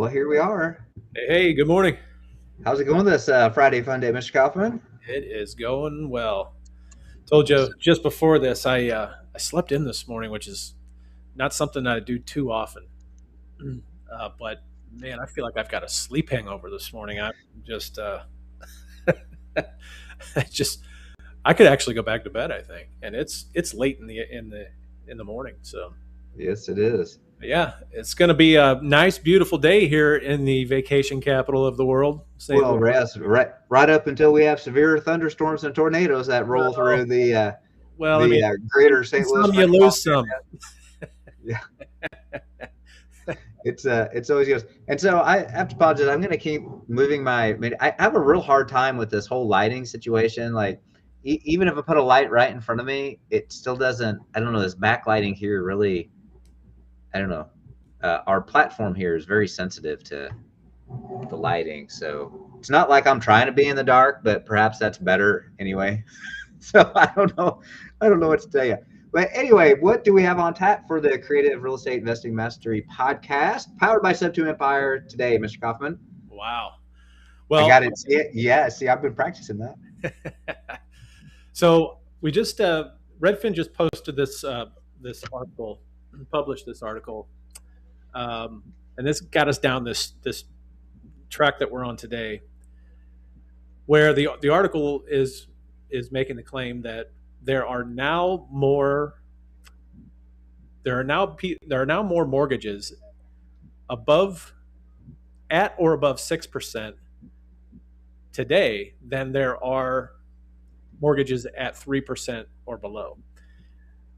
Well, here we are. Hey, good morning. How's it going this Friday fun day, Mr. Kaufman? It is going well. Told you just before this, I slept in this morning, which is not something I do too often. But man, I feel like I've got a sleep hangover this morning. I'm just, I just, I could actually go back to bed. I think, and it's late in the morning. So Yes, it is. yeah, it's going to be a nice, beautiful day here in the vacation capital of the world, St. Well, Louis. right up until we have severe thunderstorms and tornadoes that roll Well, through the well, I mean, greater win St. Louis some, you lose metropolitan some. area. Yeah, it's always goes. And so I have to apologize. I'm going to keep moving my. I mean, I have a real hard time with this whole lighting situation. Like, even if I put a light right in front of me, it still doesn't. I don't know. This backlighting here really. I don't know. Our platform here is very sensitive to the lighting. So it's not like I'm trying to be in the dark, but perhaps that's better anyway. So I don't know. I don't know what to tell you. But anyway, what do we have on tap for the Creative Real Estate Investing Mastery podcast, powered by Sub2 Empire today, Mr. Kaufman? Wow. I Well, got it. See it? Yeah. See, I've been practicing that. so we just Redfin just posted this article, published this article, and this got us down this track that we're on today, where the article is making the claim that there are now more there are now more mortgages above at or above 6% today than there are mortgages at 3% or below.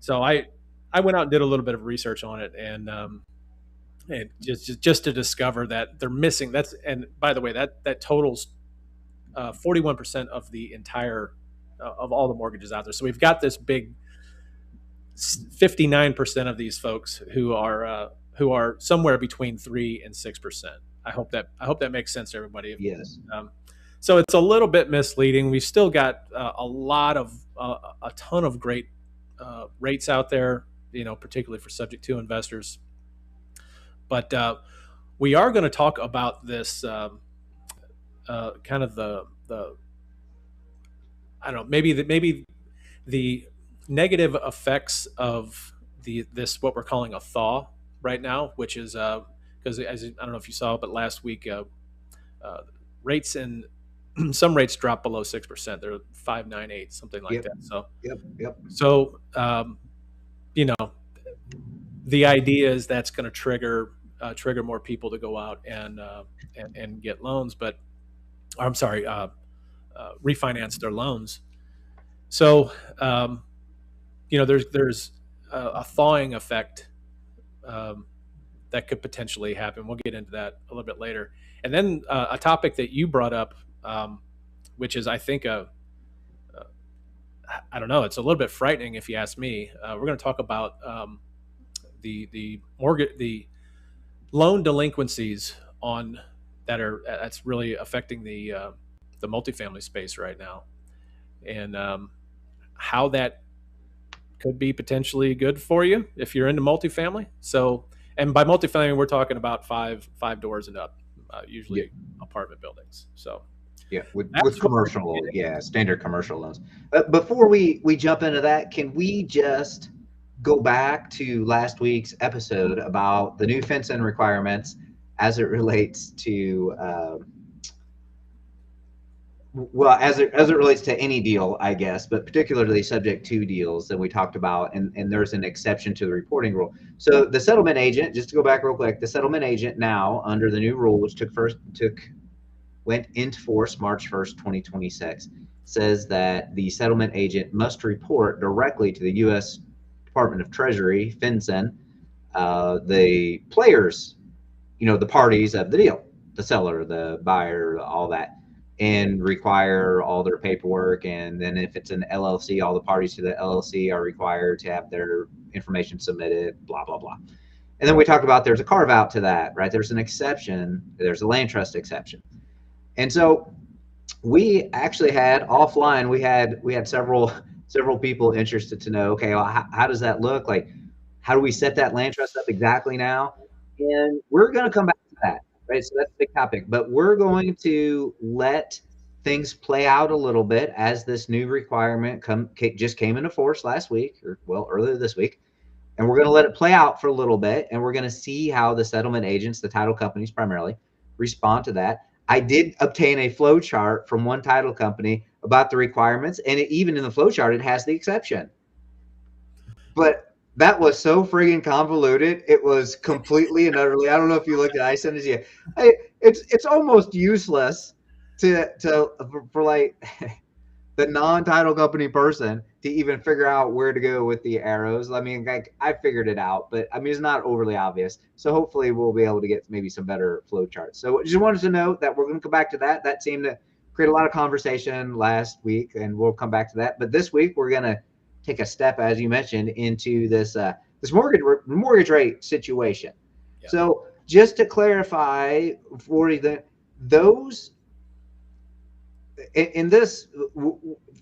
So I went out and did a little bit of research on it, and just to discover that they're missing. That's and by the way, that totals 41% of the entire of all the mortgages out there. So we've got this big 59% of these folks who are somewhere between 3 and 6%. I hope that makes sense to everybody. Yes. So it's a little bit misleading. We've still got a ton of great rates out there, particularly for subject to investors. But we are going to talk about this kind of the I don't know, maybe the negative effects of this what we're calling a thaw right now, which is because as I don't know if you saw, but last week rates in some rates dropped below 6%. They're 5.98, something like Yep. that. So Yep. so you know the idea is that's going to trigger more people to go out and get loans, but I'm sorry, refinance their loans. So there's a thawing effect that could potentially happen. We'll get into that a little bit later. And then a topic that you brought up, which is, I think, I don't know, it's a little bit frightening if you ask me. We're going to talk about the loan delinquencies that's really affecting the multifamily space right now, and how that could be potentially good for you if you're into multifamily. So, and by multifamily, we're talking about five doors and up, usually Yeah. apartment buildings. So Yeah. With that's what we're commercial, getting yeah, standard commercial loans. Before we jump into that, can we just go back to last week's episode about the new fencing requirements as it relates to as it relates to any deal, I guess, but particularly subject to deals that we talked about, and there's an exception to the reporting rule. So the settlement agent, just to go back real quick, the settlement agent now under the new rule, which went into force March 1st, 2026, says that the settlement agent must report directly to the U.S. Department of Treasury, FinCEN, the players, the parties of the deal, the seller, the buyer, all that, and require all their paperwork. And then if it's an LLC, all the parties to the LLC are required to have their information submitted, blah, blah, blah. And then we talked about there's a carve out to that, right? There's an exception. There's a land trust exception. And so we actually had offline, we had several people interested to know, okay, well, how does that look? Like, how do we set that land trust up exactly now? And we're going to come back to that. right? So that's the big topic. But we're going to let things play out a little bit as this new requirement just came into force last week, or well, earlier this week. And we're going to let it play out for a little bit, and we're going to see how the settlement agents, the title companies primarily, respond to that. I did obtain a flow chart from one title company about the requirements, and even in the flow chart, it has the exception. But that was so friggin' convoluted. It was completely and utterly. I don't know if you looked at it. I sent it to you. It's almost useless for like the non-title company person to even figure out where to go with the arrows. I mean, like, I figured it out, but I mean, it's not overly obvious. So hopefully we'll be able to get maybe some better flow charts. So just wanted to note that we're going to come back to that. That seemed to create a lot of conversation last week, and we'll come back to that. But this week we're going to take a step, as you mentioned, into this mortgage rate situation. Yeah. So just to clarify for you, those in this,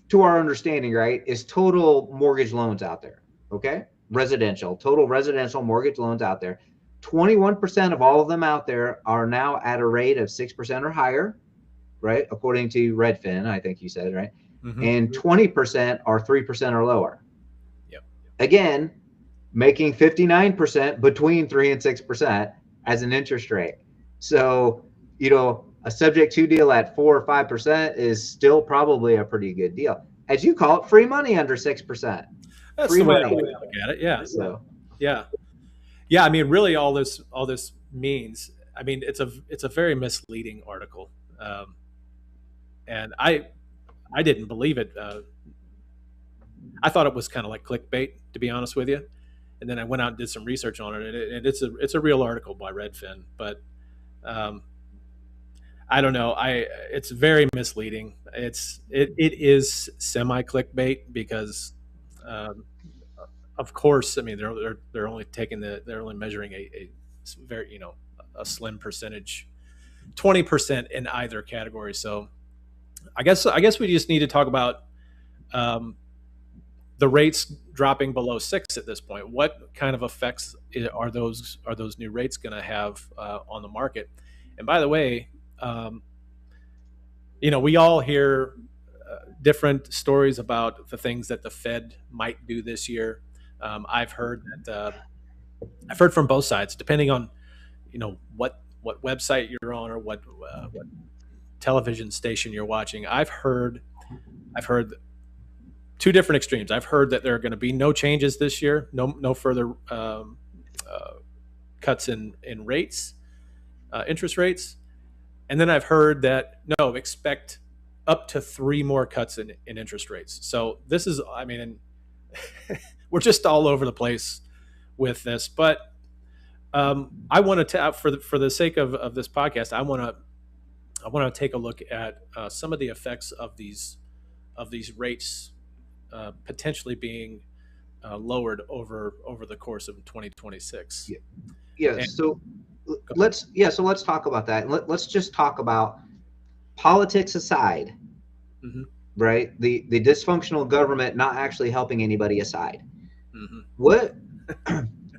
to our understanding, right, is total mortgage loans out there. Okay, total residential mortgage loans out there. 21% of all of them out there are now at a rate of 6% or higher, right? According to Redfin, I think you said, right? Mm-hmm. And 20% are 3% or lower. Yep. Again, making 59% between 3 and 6% as an interest rate. So, a subject to deal at 4 or 5% is still probably a pretty good deal. As you call it, free money under 6%. That's free the way money. I look at it. Yeah. So, yeah. I mean, really, all this means. I mean, it's a very misleading article, and I didn't believe it. I thought it was kind of like clickbait, to be honest with you. And then I went out and did some research on it, and it's a real article by Redfin, but I don't know. It's very misleading. It is semi clickbait because, of course, I mean they're only measuring a very a slim percentage, 20% in either category. So I guess we just need to talk about the rates dropping below 6 at this point. What kind of effects are those new rates going to have on the market? And by the way, we all hear different stories about the things that the Fed might do this year. I've heard from both sides, depending on what website you're on or what television station you're watching. I've heard two different extremes. I've heard that there are going to be no changes this year, no further cuts in rates, interest rates. And then I've heard that, no, expect up to 3 more cuts in interest rates. So this is, I mean, we're just all over the place with this. But I want to, for the sake of this podcast, I want to take a look at some of the effects of these rates potentially being lowered over the course of 2026. Yeah. So let's talk about that. Let's just talk about politics aside, mm-hmm. right? The dysfunctional government not actually helping anybody aside. Mm-hmm.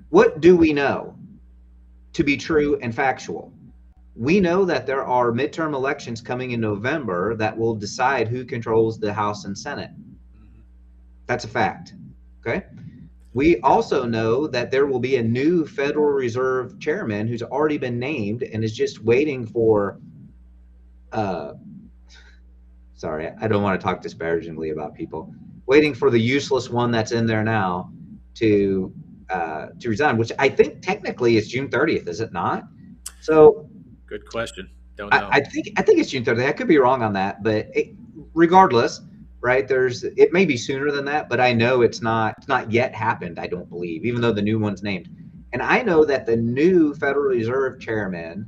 What do we know to be true and factual? We know that there are midterm elections coming in November that will decide who controls the House and Senate. That's a fact. Okay. We also know that there will be a new Federal Reserve chairman who's already been named and is just waiting for, sorry, I don't want to talk disparagingly about people, waiting for the useless one that's in there now to resign, which I think technically is June 30th, is it not? So good question. Don't know. I think it's June 30th. I could be wrong on that, but regardless, right? It may be sooner than that, but I know it's not yet happened. I don't believe, even though the new one's named. And I know that the new Federal Reserve chairman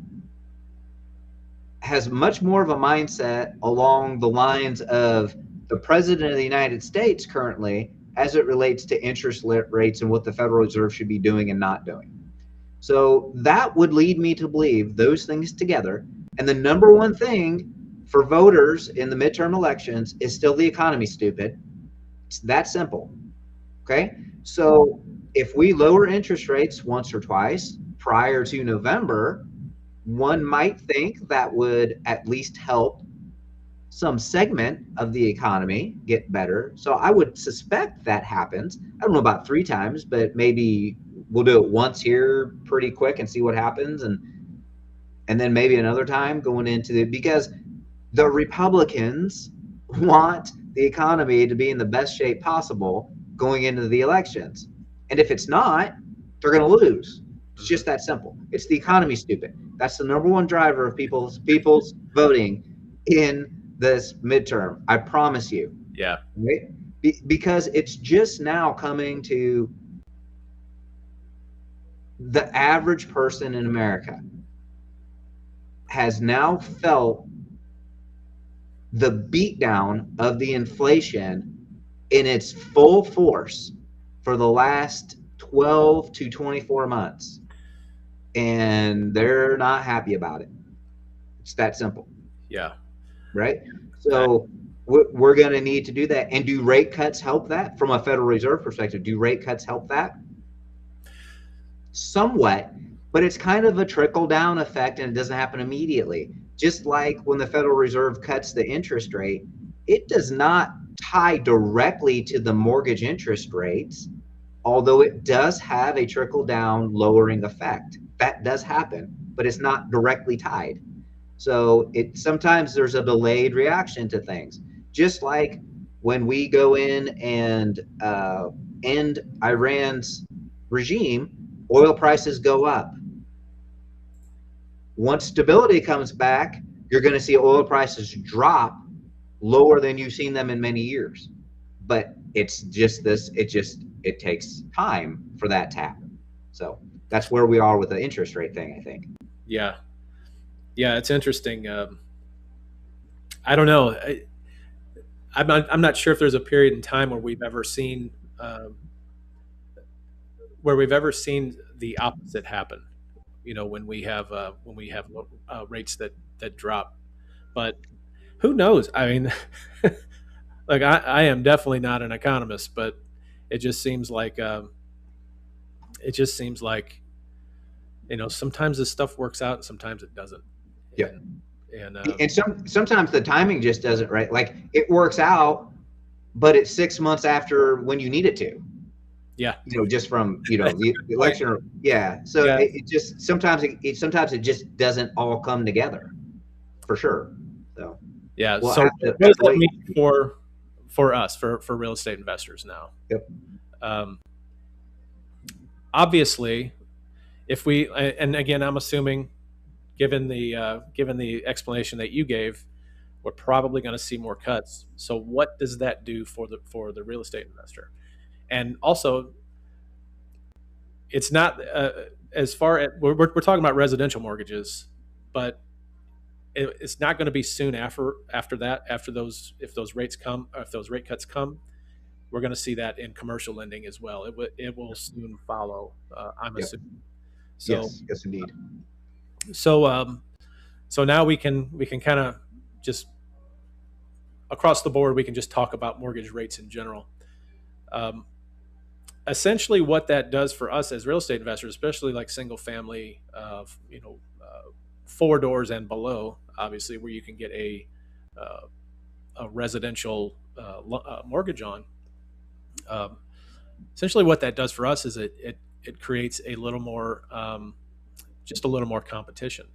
has much more of a mindset along the lines of the president of the United States currently, as it relates to interest rates and what the Federal Reserve should be doing and not doing. So that would lead me to believe those things together. And the number one thing for voters in the midterm elections is still the economy, stupid. It's that simple. Okay. So if we lower interest rates once or twice prior to November, one might think that would at least help some segment of the economy get better. So I would suspect that happens. I don't know about 3 times, but maybe we'll do it once here pretty quick and see what happens, and then maybe another time going into the, because the Republicans want the economy to be in the best shape possible going into the elections. And if it's not, they're going to lose. It's just that simple. It's the economy, stupid. That's the number one driver of people's voting in this midterm. I promise you. Yeah. Right? Because it's just now coming to the average person in America has now felt the beatdown of the inflation in its full force for the last 12 to 24 months. And they're not happy about it. It's that simple. Yeah. Right? So we're going to need to do that. And do rate cuts help that from a Federal Reserve perspective? Do rate cuts help that? Somewhat, but it's kind of a trickle down effect and it doesn't happen immediately. Just like when the Federal Reserve cuts the interest rate, it does not tie directly to the mortgage interest rates, although it does have a trickle down lowering effect. That does happen, but it's not directly tied. So it sometimes there's a delayed reaction to things. Just like when we go in and end Iran's regime, oil prices go up. Once stability comes back, you're going to see oil prices drop lower than you've seen them in many years. But it's just this, it takes time for that to happen. So that's where we are with the interest rate thing, I think. Yeah. Yeah, it's interesting. I don't know. I'm not sure if there's a period in time where we've ever seen the opposite happen. You know, when we have rates that drop. But who knows? I mean, like I am definitely not an economist, but it just seems like sometimes this stuff works out and sometimes it doesn't. Yeah. And sometimes the timing just doesn't, right? Like it works out, but it's 6 months after when you need it to. Yeah. Just from the election. Or, yeah. So Yeah. it just sometimes it just doesn't all come together, for sure. So yeah. we'll So have to what does that wait. mean for us, for real estate investors now? Yep. Obviously, if we, and again, I'm assuming, given the explanation that you gave, we're probably going to see more cuts. So what does that do for the real estate investor? And also, it's not as far as we're talking about residential mortgages, but it's not going to be soon after that. After those, if those rates come, or if those rate cuts come, we're going to see that in commercial lending as well. It will soon follow. I'm Yep. assuming. So Yes, indeed. So now we can kind of just across the board we can just talk about mortgage rates in general. Essentially, what that does for us as real estate investors, especially like single family, 4 doors and below, obviously, where you can get a residential mortgage on. Essentially, what that does for us is it creates a little more, just a little more competition.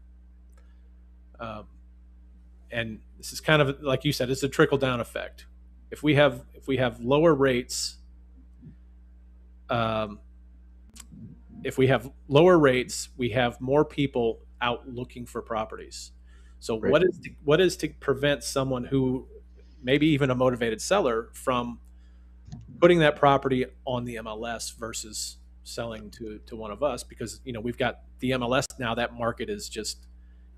And this is kind of like you said, it's a trickle down effect. If we have lower rates, we have more people out looking for properties. So Right. what is to prevent someone who maybe even a motivated seller from putting that property on the MLS versus selling to one of us? Because we've got the MLS now. That market is just,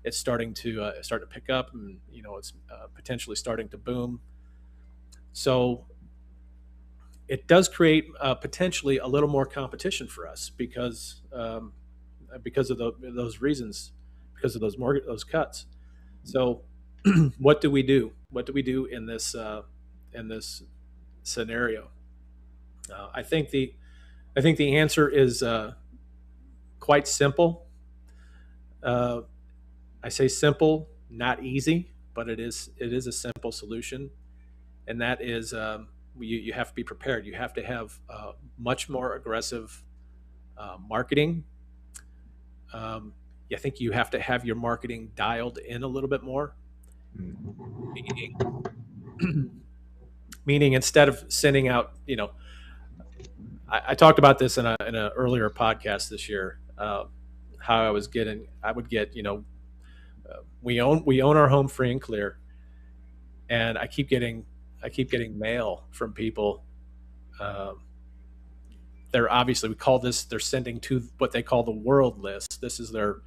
it's starting to pick up, and it's potentially starting to boom. So it does create potentially a little more competition for us because of those reasons, because of those cuts. So what do we do? What do we do in this scenario? I think the answer is quite simple. I say simple, not easy, but it is a simple solution, and that is you have to be prepared. You have to have much more aggressive marketing. Um, I think you have to have your marketing dialed in a little bit more, meaning meaning instead of sending out, I talked about this in an earlier podcast this year. How I would get, we own our home free and clear, and I keep getting mail from people. Um, they're obviously, we call this, they're sending to what they call the world list. This is their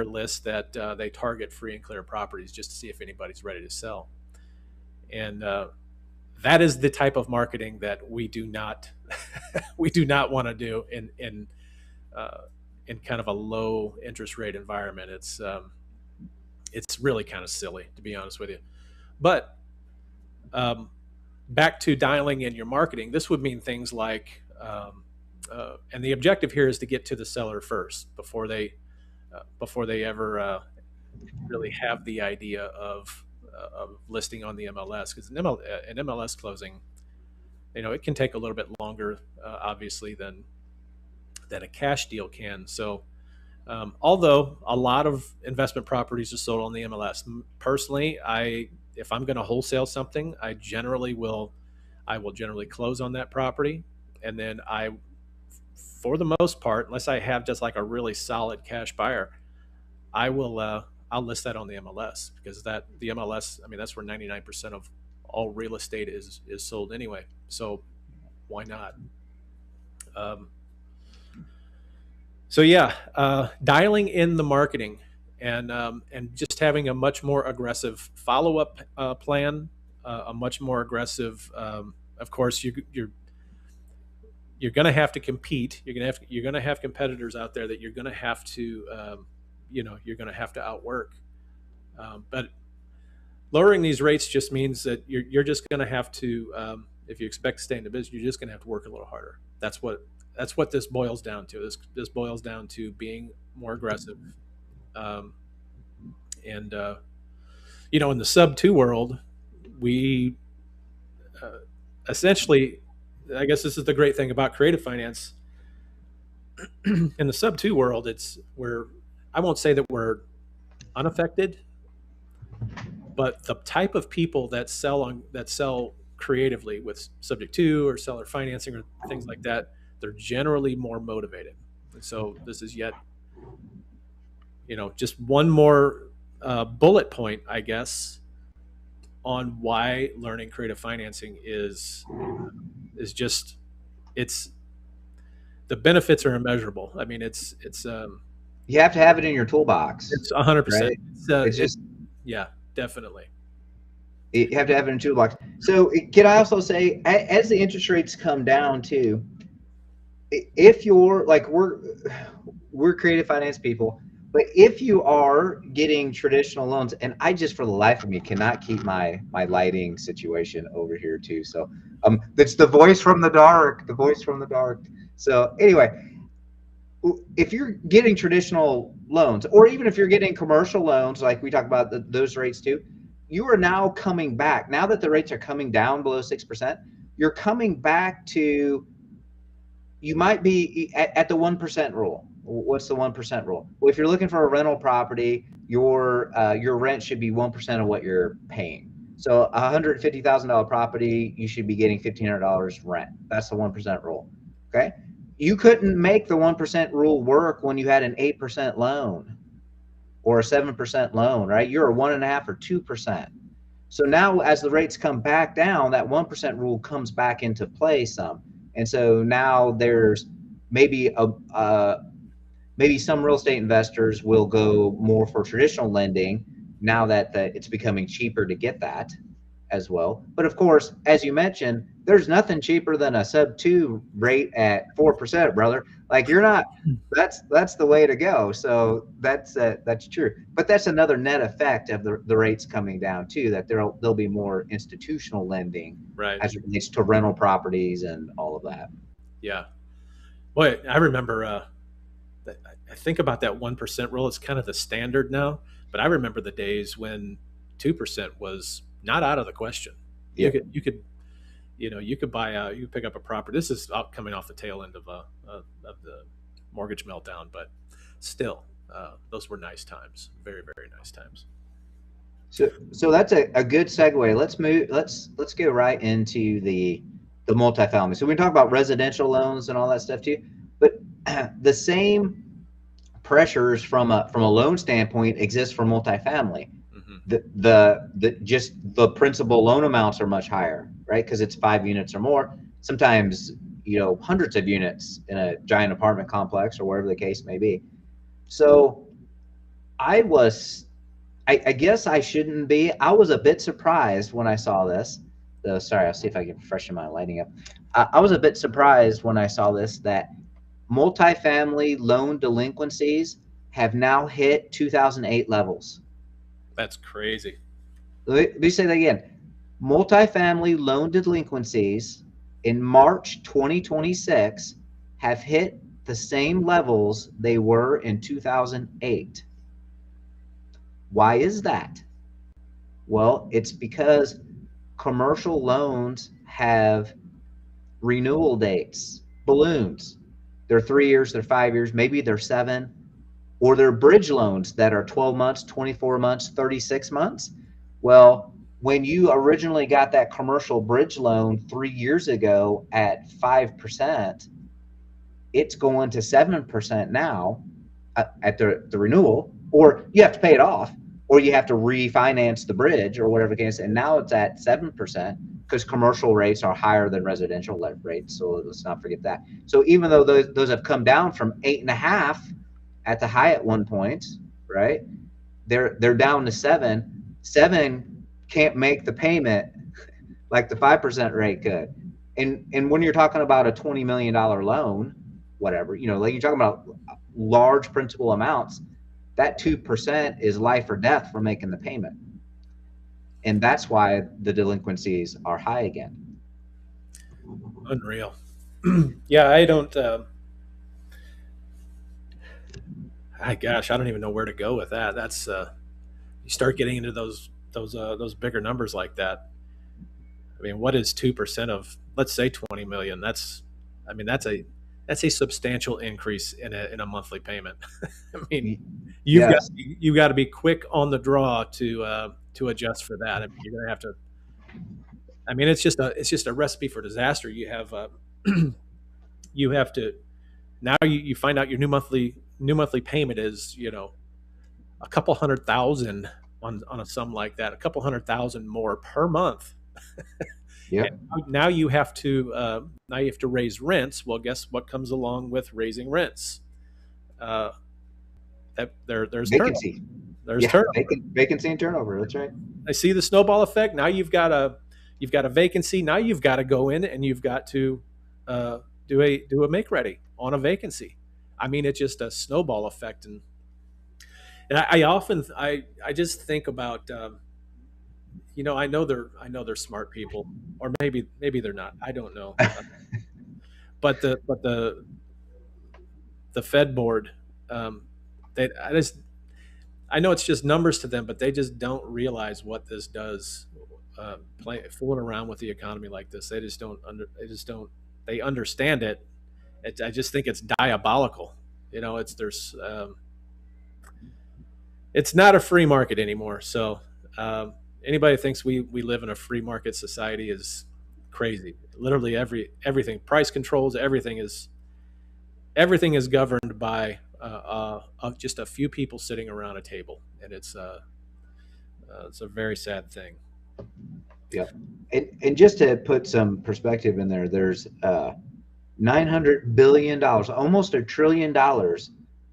list that they target free and clear properties just to see if anybody's ready to sell. And that is the type of marketing that we do not we do not want to do in kind of a low interest rate environment. It's really kind of silly, to be honest with you. But um, back to dialing in your marketing, this would mean things like, and the objective here is to get to the seller first before they ever really have the idea of listing on the MLS, because an MLS closing, it can take a little bit longer, obviously, than a cash deal can. So, although a lot of investment properties are sold on the MLS, personally, if I'm going to wholesale something, I will generally close on that property, and then for the most part, unless I have just like a really solid cash buyer, I'll list that on the MLS, because the MLS, I mean, that's where 99% of all real estate is sold anyway. So why not? Um, so yeah, dialing in the marketing, and just having a much more aggressive follow up plan, a much more aggressive. Of course, you're going to have to compete. You're going to have competitors out there that you're going to have to you're going to have to outwork. But lowering these rates just means that you're just going to have to, if you expect to stay in the business, you're just going to have to work a little harder. That's what this boils down to. This boils down to being more aggressive. Um, and in the sub 2 world, we essentially, I guess this is the great thing about creative finance. In the sub 2 world, I won't say that we're unaffected, but the type of people that sell creatively with subject to or seller financing or things like that, they're generally more motivated. And so this is yet, just one more bullet point, I guess, on why learning creative financing is just, it's the benefits are immeasurable. I mean, You have to have it in your toolbox, it's 100%. right? It's just Yeah, definitely. you have to have it in your toolbox. So can I also say, as the interest rates come down too, if you're like we're creative finance people, but if you are getting traditional loans, and I just for the life of me cannot keep my lighting situation over here too. So it's the voice from the dark, the voice from the dark. So anyway, if you're getting traditional loans, or even if you're getting commercial loans, like we talk about those rates too, you are now coming back. Now that the rates are coming down below 6%, you're coming back to, you might be at the 1% rule. What's the 1% rule? Well, if you're looking for a rental property, your rent should be 1% of what you're paying. So a $150,000 property, you should be getting $1,500 rent. That's the 1% rule. Okay. You couldn't make the 1% rule work when you had an 8% loan or a 7% loan, right? You're a 1.5% or 2%. So now as the rates come back down, that 1% rule comes back into play some. And so now there's maybe maybe some real estate investors will go more for traditional lending now that it's becoming cheaper to get that as well. But of course, as you mentioned, there's nothing cheaper than a sub 2 rate at 4%, brother. Like you're not, that's the way to go. So that's true. But that's another net effect of the rates coming down too, that there'll be more institutional lending Right. as it relates to rental properties and all of that. Yeah. Boy, I remember. I think about that 1% rule. It's kind of the standard now. But I remember the days when 2% was not out of the question. Yeah. You could you could you could pick up a property. This is coming off the tail end of the mortgage meltdown, but still, those were nice times, very very nice times. So that's a good segue. Let's move. Let's go right into the multifamily. So we talk about residential loans and all that stuff too, but the same pressures from a loan standpoint exist for multifamily. Mm-hmm. Just the principal loan amounts are much higher, right? Because it's 5 units or more. Sometimes hundreds of units in a giant apartment complex or wherever the case may be. So I guess I shouldn't be. I was a bit surprised when I saw this. Though, sorry, I'll see if I can freshen my lighting up. I was a bit surprised when I saw this that multifamily loan delinquencies have now hit 2008 levels. That's crazy. Let me say that again. Multifamily loan delinquencies in March 2026 have hit the same levels they were in 2008. Why is that? Well, it's because commercial loans have renewal dates, balloons. They're 3 years, they're 5 years, maybe they're 7, or they're bridge loans that are 12 months, 24 months, 36 months. Well, when you originally got that commercial bridge loan 3 years ago at 5%, it's going to 7% now at the renewal, or you have to pay it off, or you have to refinance the bridge or whatever the case. And now it's at 7% because commercial rates are higher than residential rates. So let's not forget that. So even though those have come down from 8.5 at the high at one point, right? They're down to 7. 7 can't make the payment like the 5% rate could. And when you're talking about a $20 million loan, whatever, like you're talking about large principal amounts, that 2% is life or death for making the payment. And that's why the delinquencies are high again. Unreal. Yeah, I don't. I don't even know where to go with that. That's you start getting into those bigger numbers like that. I mean, what is 2% of, let's say, 20 million? That's a substantial increase in a monthly payment. I mean, Yes. you've got to be quick on the draw to adjust for that. I mean, you're gonna have to. I mean, it's just a recipe for disaster. You have you have to now you find out your new monthly payment is a couple hundred thousand on a sum like that, a couple hundred thousand more per month. Yeah. Now you have to raise rents. Well, guess what comes along with raising rents? There's Vacancy. Turnover. There's turnover. Vacancy and turnover. That's right. I see the snowball effect. Now you've got a vacancy. Now you've got to go in and you've got to do a make ready on a vacancy. I mean, it's just a snowball effect, and I often just think about I know they're smart people, or maybe they're not. I don't know. But the Fed board, I know it's just numbers to them, but they just don't realize what this does. Fooling around with the economy like this, they just don't. They understand it. I just think it's diabolical. It's not a free market anymore. So anybody who thinks we live in a free market society is crazy. Literally everything, price controls, everything is governed by just a few people sitting around a table, and it's a very sad thing. Yeah, and just to put some perspective in there, there's $900 billion, almost $1 trillion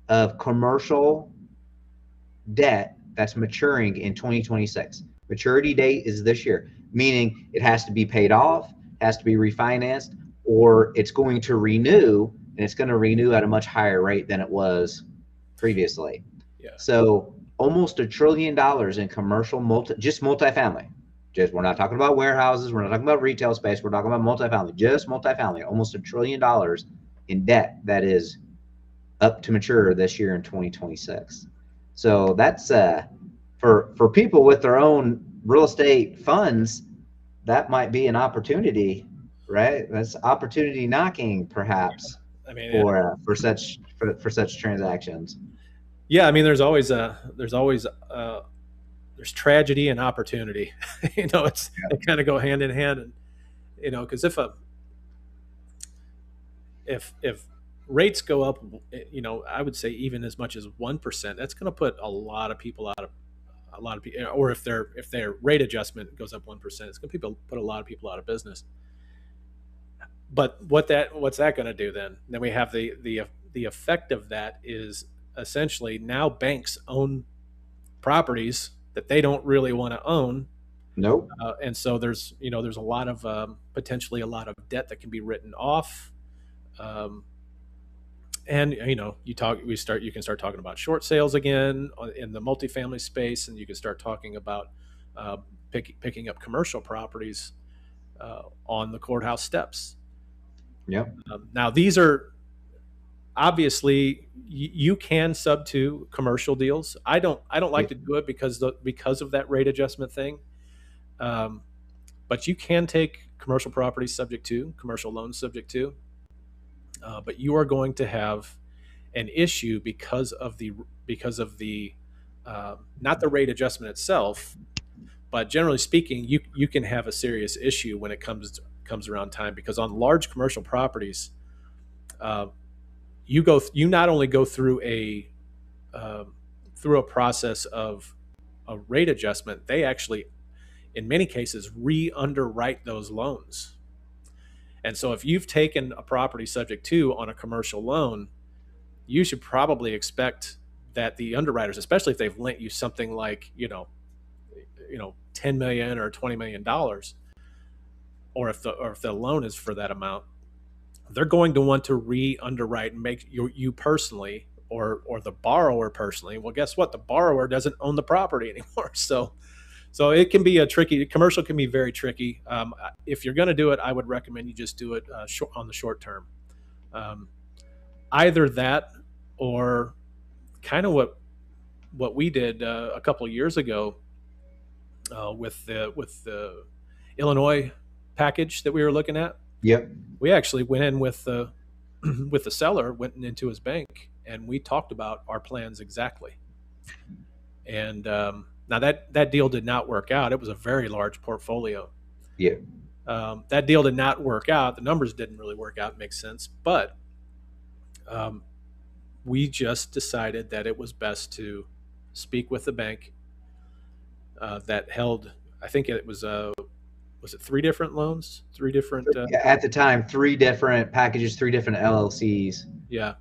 of commercial debt that's maturing in 2026. Maturity date is this year, meaning it has to be paid off, has to be refinanced, or it's going to renew, and it's going to renew at a much higher rate than it was previously. Yeah. So almost $1 trillion in commercial multifamily. We're not talking about warehouses, we're not talking about retail space, we're talking about multifamily, just multifamily, almost $1 trillion in debt that is up to mature this year in 2026. So that's for people with their own real estate funds, that might be an opportunity, right? That's opportunity knocking, perhaps, I mean, for such transactions. yeah, I mean, there's tragedy and opportunity. They kind of go hand in hand, and because if rates go up, I would say even as much as 1%, that's going to put a lot of people out of a lot of people, or if their rate adjustment goes up 1%, it's going to put a lot of people out of business. But what's that going to do then? Then we have the effect of that is essentially now banks own properties that they don't really want to own. Nope. And so there's a lot of potentially a lot of debt that can be written off. Um, and you can start talking about short sales again in the multifamily space, and you can start talking about uh, picking up commercial properties on the courthouse steps. Yep. Now these are obviously you can sub-2 commercial deals. I don't like Yep. to do it because of that rate adjustment thing. Um, but you can take commercial properties subject to commercial loans subject to, but you are going to have an issue because of the not the rate adjustment itself, but generally speaking, you can have a serious issue when it comes around time, because on large commercial properties, uh, you not only go through a process of a rate adjustment, they actually in many cases re-underwrite those loans. And so if you've taken a property subject to on a commercial loan, you should probably expect that the underwriters, especially if they've lent you something like 10 million or $20 million, or if the loan is for that amount, they're going to want to re-underwrite and make you personally or the borrower personally. Well, guess what? The borrower doesn't own the property anymore, so it can be a tricky. Commercial can be very tricky. If you're going to do it, I would recommend you just do it on the short term. Um, Either that, or kind of what we did a couple of years ago with the Illinois package that we were looking at. Yep. We actually went in with the with the seller, went into his bank, and we talked about our plans exactly. And now that deal did not work out. It was a very large portfolio. Yep. That deal did not work out. The numbers didn't really work out. Makes sense, but um, we just decided that it was best to speak with the bank that held. I think it was it three different loans, three different. Yeah, at the time, three different packages, three different LLCs Yeah,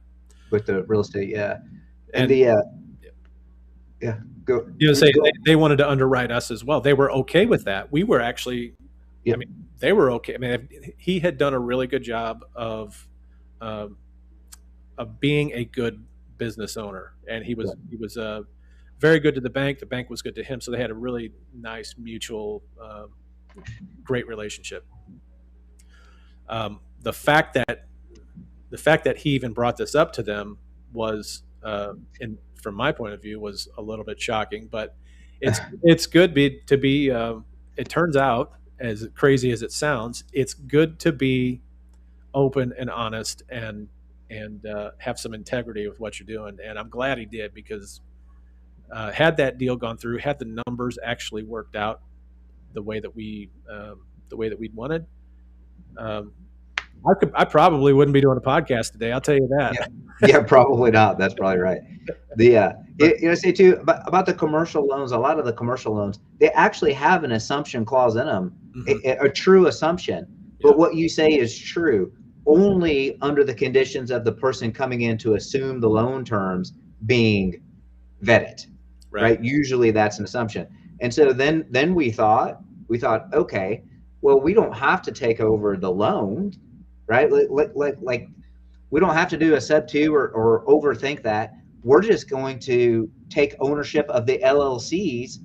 with the real estate. Yeah. And and the yeah, go. say Go. they wanted to underwrite us as well. They were okay with that. We were actually. I Yep. mean, they were okay. I mean, he had done a really good job um, of being a good business owner, and he was very good to the bank. The bank was good to him, so they had a really nice mutual, great relationship. Um, the fact that the fact that he even brought this up to them was, in from my point of view, was a little bit shocking. But it's good to be. It turns out, as crazy as it sounds, it's good to be open and honest and have some integrity with what you're doing. And I'm glad he did, because had that deal gone through, had the numbers actually worked out the way that we'd wanted, um, I probably wouldn't be doing a podcast today. I'll tell you that. Yeah. Yeah, probably not. That's probably right. The But say too about the commercial loans. A lot of the commercial loans, they actually have an assumption clause in them, mhm, a true assumption. yeah, But what you say is true only under the conditions of the person coming in to assume the loan terms being vetted, right, right? Usually that's an assumption. And so then we thought, okay, well, we don't have to take over the loan, right? Like we don't have to do a sub-2 or overthink that. We're just going to take ownership of the LLCs,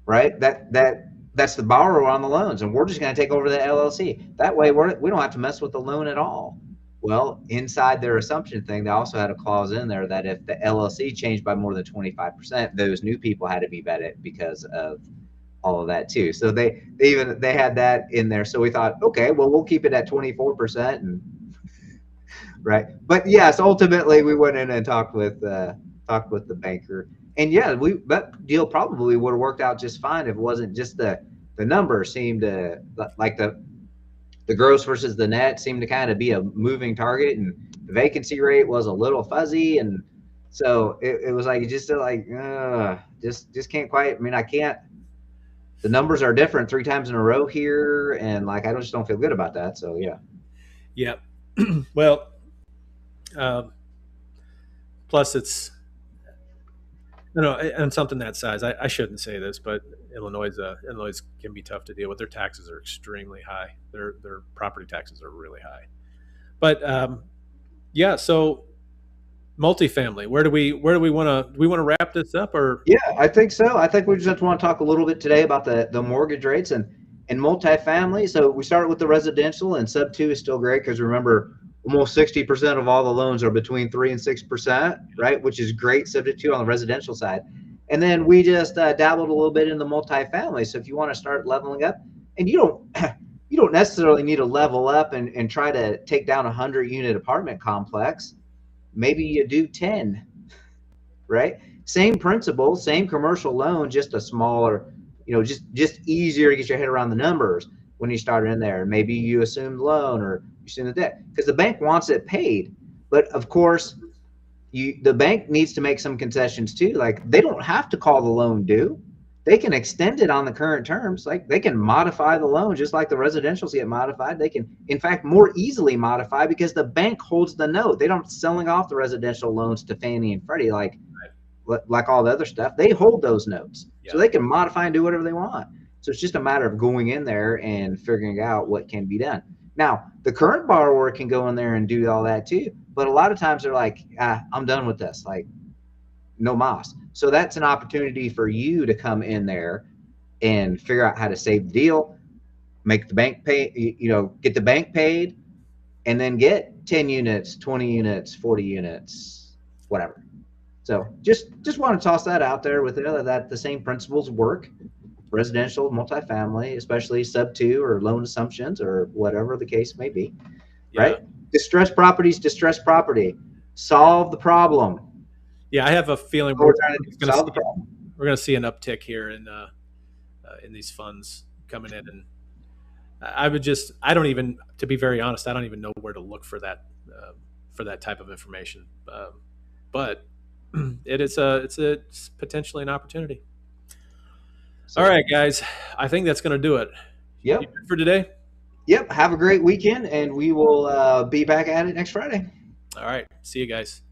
right? That's the borrower on the loans, and we're just going to take over the LLC. That way, we don't have to mess with the loan at all. Well, inside their assumption thing, they also had a clause in there that if the LLC changed by more than 25%, those new people had to be vetted because of all of that too. So they had that in there. So we thought, okay, well, we'll keep it at 24%, and right. But yes, ultimately we went in and talked with the banker, and yeah, that deal probably would have worked out just fine if it wasn't just the numbers seemed to, like the gross versus the net seemed to kind of be a moving target, and the vacancy rate was a little fuzzy, and so it was like just can't quite. I mean, I can't. The numbers are different 3 times in a row here, and like I just don't feel good about that. So yeah. Yeah. Well, plus it's, you know, and something that size. I shouldn't say this, but Illinois can be tough to deal with. Their taxes are extremely high. Their property taxes are really high. But yeah, so multifamily. Where do we want to, do we want to wrap this up or? Yeah, I think so. I think we just want to talk a little bit today about the mortgage rates and multifamily. So we started with the residential, and sub 2 is still great because remember, almost 60% of all the loans are between 3 and 6%, right? Which is great, subject to on the residential side. And then we just dabbled a little bit in the multifamily. So if you want to start leveling up, and you don't necessarily need to level up and try to take down a 100-unit apartment complex. Maybe you do 10, right? Same principle, same commercial loan, just a smaller, just easier to get your head around the numbers when you start in there. Maybe you assume the loan or you assume the debt because the bank wants it paid. But of course, the bank needs to make some concessions too. Like they don't have to call the loan due. They can extend it on the current terms. Like they can modify the loan just like the residentials get modified. They can, in fact, more easily modify because the bank holds the note. They don't selling off the residential loans to Fannie and Freddie like all the other stuff. They hold those notes, so they can modify and do whatever they want. So it's just a matter of going in there and figuring out what can be done. Now, the current borrower can go in there and do all that too, but a lot of times they're like, I'm done with this. Like, no mas. So that's an opportunity for you to come in there and figure out how to save the deal, make the bank pay, get the bank paid, and then get 10 units, 20 units, 40 units, whatever. So just want to toss that out there with that the same principles work. Residential, multifamily, especially sub 2 or loan assumptions or whatever the case may be, right? Distressed properties, distressed property. Solve the problem. Yeah, I have a feeling we're going to see an uptick here in these funds coming in, and I don't even, to be very honest, I don't even know where to look for that type of information. But it's potentially an opportunity. So, all right, guys, I think that's going to do it. Yep. You good for today? Yep. Have a great weekend, and we will be back at it next Friday. All right. See you guys.